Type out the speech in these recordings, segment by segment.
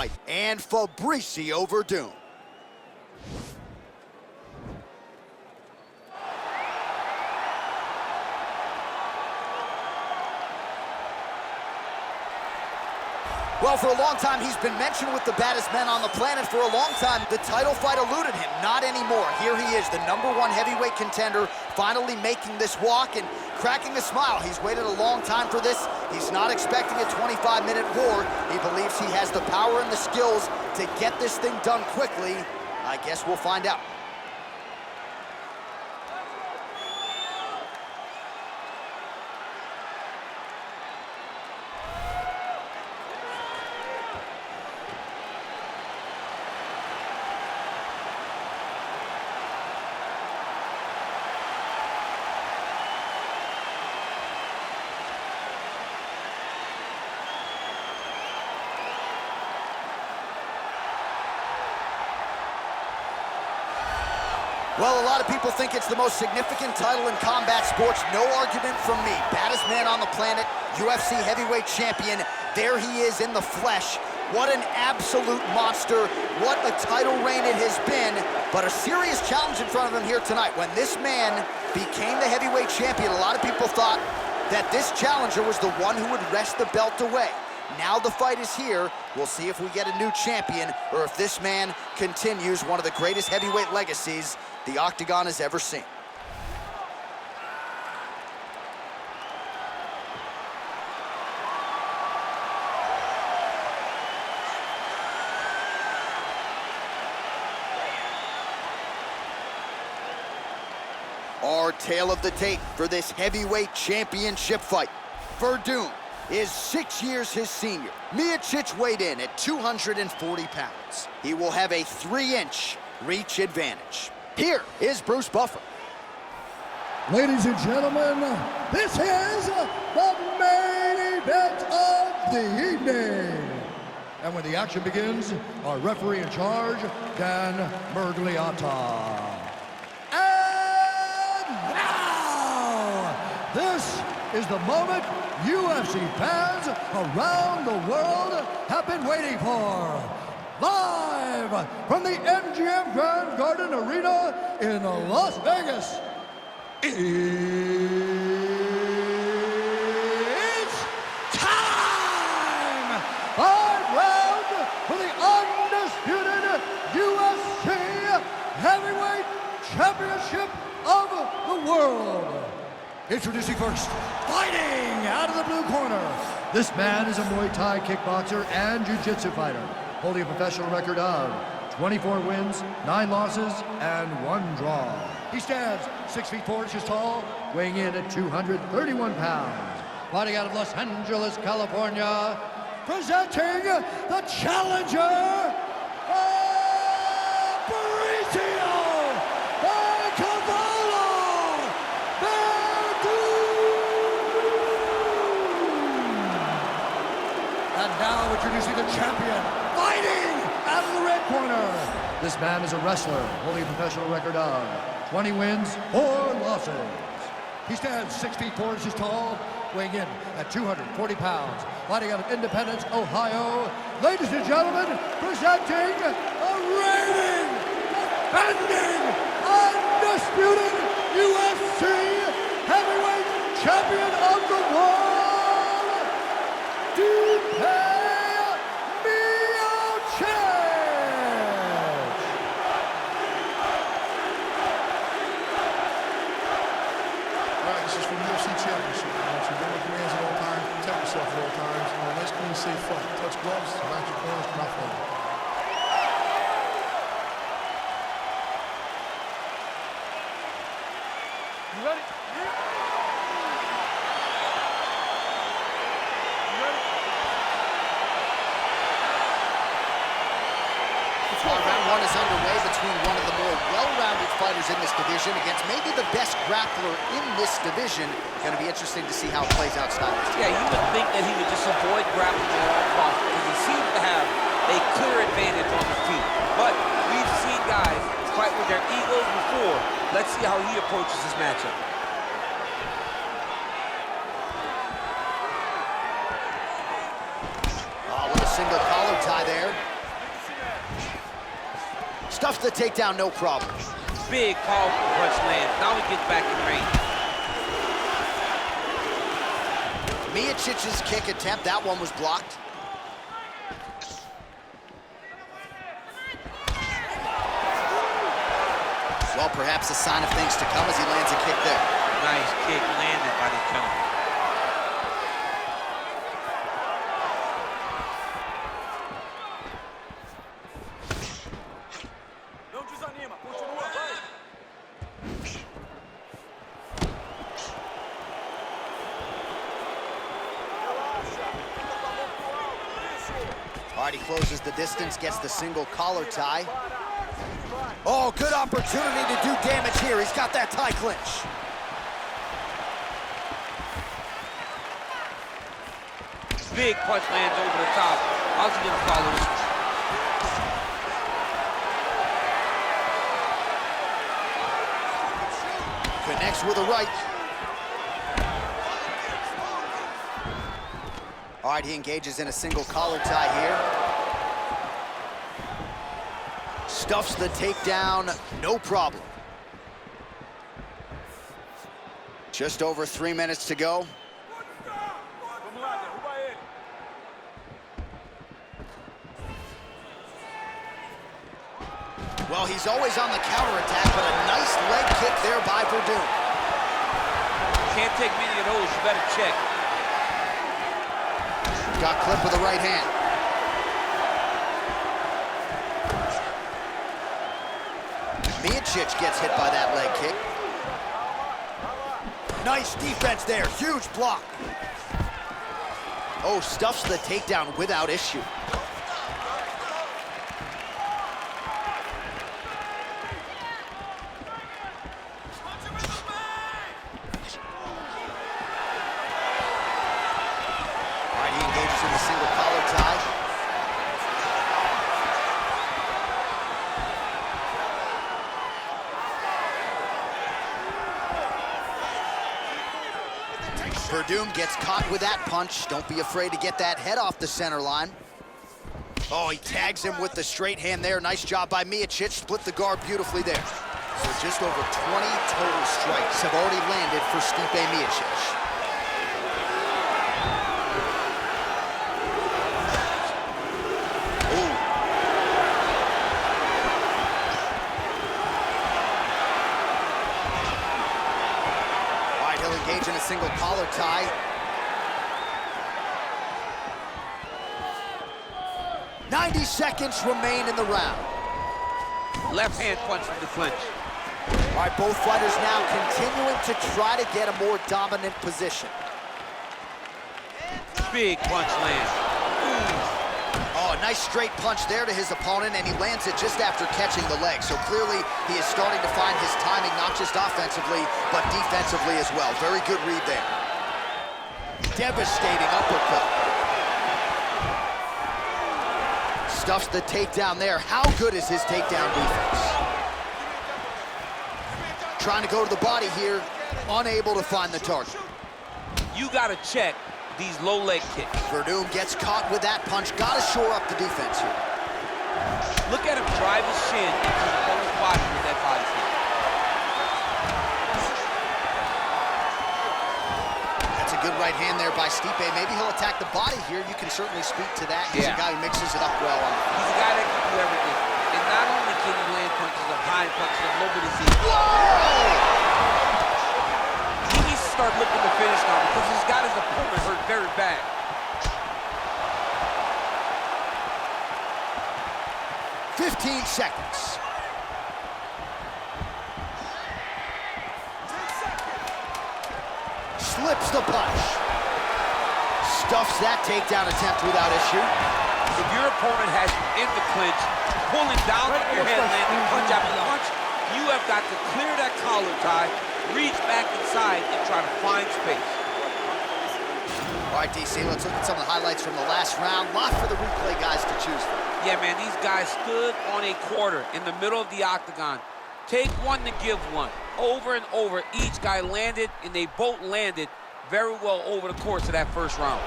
fight, and Fabricio Werdum. Well, for a long time, he's been mentioned with the baddest men on the planet. For a long time, the title fight eluded him. Not anymore. Here he is, the #1 heavyweight contender, finally making this walk and cracking a smile. He's waited a long time for this. He's not expecting a 25-minute war. He believes he has the power and the skills to get this thing done quickly. I guess we'll find out. Well, a lot of people think it's the most significant title in combat sports. No argument from me. Baddest man on the planet, UFC heavyweight champion. There he is in the flesh. What an absolute monster. What a title reign it has been. But a serious challenge in front of him here tonight. When this man became the heavyweight champion, a lot of people thought that this challenger was the one who would wrest the belt away. Now the fight is here. We'll see if we get a new champion or if this man continues one of the greatest heavyweight legacies the Octagon has ever seen. Our tale of the tape for this heavyweight championship fight. Werdum is 6 years his senior. Miocic weighed in at 240 pounds. He will have a 3-inch reach advantage. Here is Bruce Buffer. Ladies and gentlemen, this is the main event of the evening. And when the action begins, our referee in charge, Dan Mergliata. And now, this is the moment UFC fans around the world have been waiting for. Live from the MGM Grand Garden Arena in Las Vegas, it's time! 5 rounds for the undisputed UFC Heavyweight Championship of the world. Introducing first, fighting out of the blue corner. This man is a Muay Thai kickboxer and jiu-jitsu fighter, holding a professional record of 24 wins, 9 losses, and 1 draw. He stands 6 feet 4 inches tall, weighing in at 231 pounds. Fighting out of Los Angeles, California, presenting the challenger, Fabricio! And now introducing the champion, fighting out of the red corner. This man is a wrestler, holding a professional record of 20 wins, 4 losses. He stands 6 feet 4 inches tall, weighing in at 240 pounds. Fighting out of Independence, Ohio. Ladies and gentlemen, presenting a reigning, defending, undisputed UFC heavyweight champion of the world, Stipe Miocic! Alright, this is from UFC Championship. So go with commands at all times, protect yourself at all times, and a nice, clean, safe fight. Touch gloves, back your corners, mouth hold. You ready? Round 1 is underway between one of the more well-rounded fighters in this division against maybe the best grappler in this division. Going to be interesting to see how it plays out style-wise. Yeah, you would think that he would just avoid grappling at all costs because he seems to have a clear advantage on the feet. But we've seen guys fight with their egos before. Let's see how he approaches this matchup. Oh, with a single collar tie there. Stuffs the takedown, no problem. Big, powerful punch lands. Now he gets back in range. Miocic's kick attempt, that one was blocked. Well, perhaps a sign of things to come as he lands a kick there. Nice kick landed by the gentleman. All right, he closes the distance, gets the single collar tie. Oh, good opportunity to do damage here. He's got that tie clinch. Big punch lands over the top. How's he gonna follow this? Connects with a right. All right, he engages in a single collar tie here. Stuffs the takedown, no problem. Just over 3 minutes to go. Well, he's always on the counterattack, but a nice leg kick there by Werdum. Can't take many of those, you better check. Got clipped with the right hand. Miocic gets hit by that leg kick. Nice defense there, huge block. Oh, stuffs the takedown without issue. All right, he engages in a single collar tie. Werdum gets caught with that punch. Don't be afraid to get that head off the center line. Oh, he tags him with the straight hand there. Nice job by Miocic. Split the guard beautifully there. So just over 20 total strikes have already landed for Stipe Miocic. Engage in a single collar tie. "90 seconds remain in the round. Left hand punch from the clinch. All right, both fighters now continuing to try to get a more dominant position. Big punch lands. Oh, a nice straight punch there to his opponent, and he lands it just after catching the leg. So clearly, he is starting to find his timing, not just offensively, but defensively as well. Very good read there. Devastating uppercut. Stuffs the takedown there. How good is his takedown defense? Trying to go to the body here, unable to find the target. You gotta check these low leg kicks. Werdum gets caught with that punch. Gotta shore up the defense here. Look at him drive his shin into his opponent's body with that body kick. That's a good right hand there by Stipe. Maybe he'll attack the body here. You can certainly speak to that. He's a guy who mixes it up well. He's a guy that can do everything. And not only can he land punches of high punches of low, but he needs to start looking to finish now because he's got his opponent hurt very bad. "15 seconds. Slips the punch. Stuffs that takedown attempt without issue. If your opponent has you in the clinch, pulling down on your head, landing punch after punch, you have got to clear that collar tie, reach back inside, and try to find space. All right, DC, let's look at some of the highlights from the last round. Lot for the replay guys to choose from. Yeah, man, these guys stood on a quarter in the middle of the octagon. Take one to give one. Over and over, each guy landed, and they both landed very well over the course of that first round.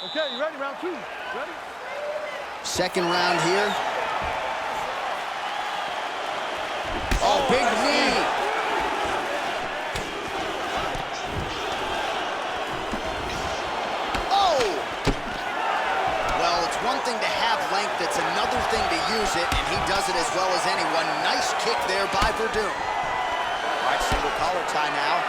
Okay, you ready? Round two. Ready? Second round here. Oh, big knee. Oh! Well, it's one thing to have length, it's another thing to use it, and he does it as well as anyone. Nice kick there by Werdum. All right, single collar tie now.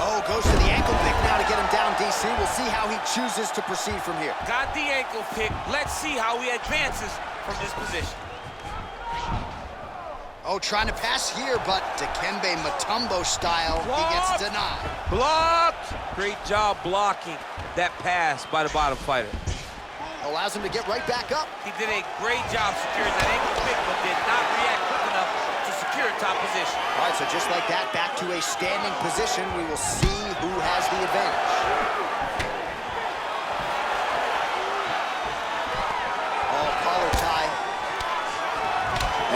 Oh, goes to the ankle pick now to get him down, DC. We'll see how he chooses to proceed from here. Got the ankle pick. Let's see how he advances from this position. Oh, trying to pass here, but Dikembe Mutombo style, he gets denied. Blocked! Great job blocking that pass by the bottom fighter. Allows him to get right back up. He did a great job securing that ankle pick, but did not react quick enough to secure top position. All right, so just like that, back to a standing position. We will see who has the advantage. Oh, collar tie.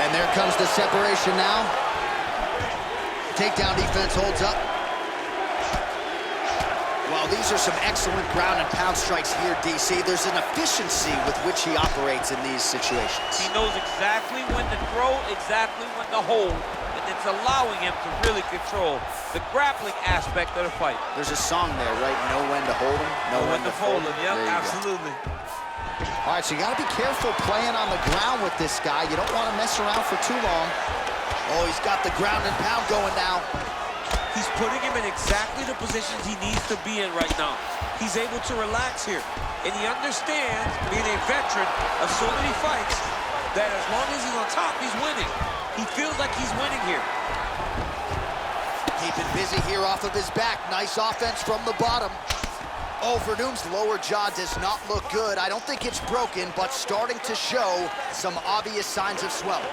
And there comes the separation now. Takedown defense holds up. Well, these are some excellent ground and pound strikes here, DC. There's an efficiency with which he operates in these situations. He knows exactly when to throw, exactly when to hold, and it's allowing him to really control the grappling aspect of the fight. There's a song there, right? Know when to hold him, know when to fold him. Yep, absolutely. All right, so you got to be careful playing on the ground with this guy. You don't want to mess around for too long. Oh, he's got the ground and pound going now. He's putting him in exactly the positions he needs to be in right now. He's able to relax here. And he understands, being a veteran of so many fights, that as long as he's on top, he's winning. He feels like he's winning here. Keeping busy here off of his back. Nice offense from the bottom. Oh, Werdum's lower jaw does not look good. I don't think it's broken, but starting to show some obvious signs of swelling.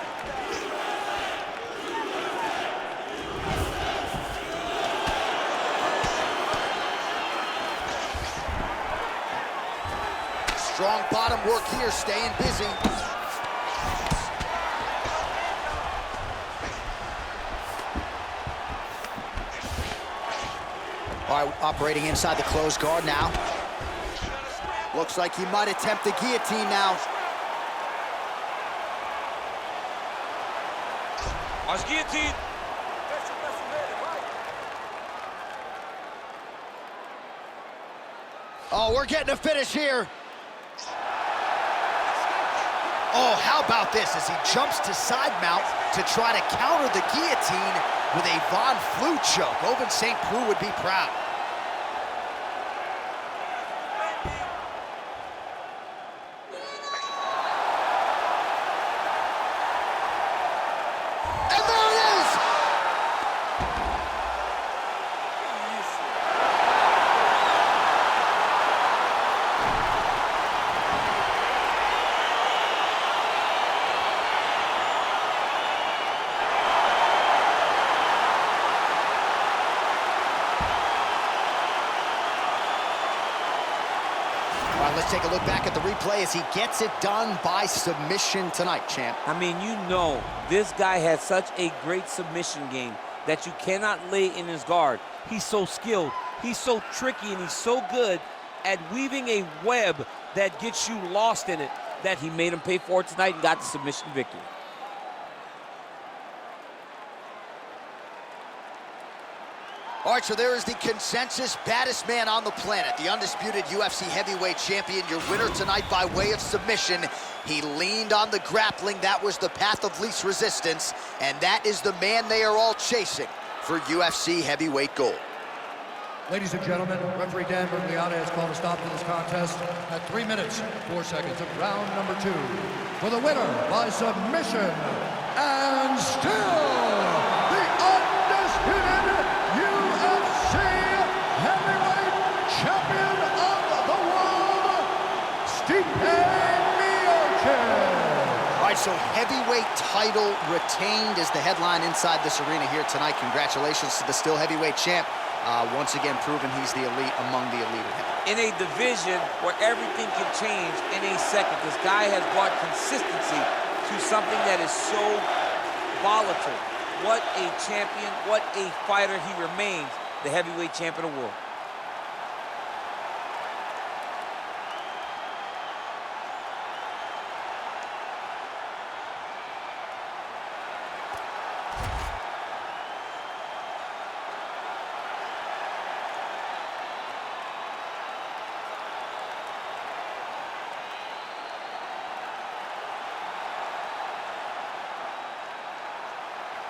Strong bottom work here, staying busy. All right, operating inside the closed guard now. Looks like he might attempt the guillotine now. Watch guillotine. Oh, we're getting a finish here. Oh, how about this as he jumps to side mount to try to counter the guillotine with a Von Flue choke. Oven St. Preux would be proud. And there it is! All right, let's take a look back at the replay as he gets it done by submission tonight, champ. I mean, you know, this guy has such a great submission game that you cannot lay in his guard. He's so skilled, he's so tricky, and he's so good at weaving a web that gets you lost in it that he made him pay for it tonight and got the submission victory. All right, so there is the consensus baddest man on the planet, the undisputed UFC heavyweight champion, your winner tonight by way of submission. He leaned on the grappling. That was the path of least resistance, and that is the man they are all chasing for UFC heavyweight gold. Ladies and gentlemen, referee Dan Bergliata has called a stop to this contest at 3 minutes, 4 seconds of round number 2. For the winner by submission, and still the undisputed UFC heavyweight champion of the world, Stipe Miocic. All right, so heavyweight title retained is the headline inside this arena here tonight. Congratulations to the still heavyweight champ. Once again, proving he's the elite among the elite. In a division where everything can change in a second, this guy has brought consistency to something that is so volatile. What a champion, what a fighter he remains, the heavyweight champion of the world.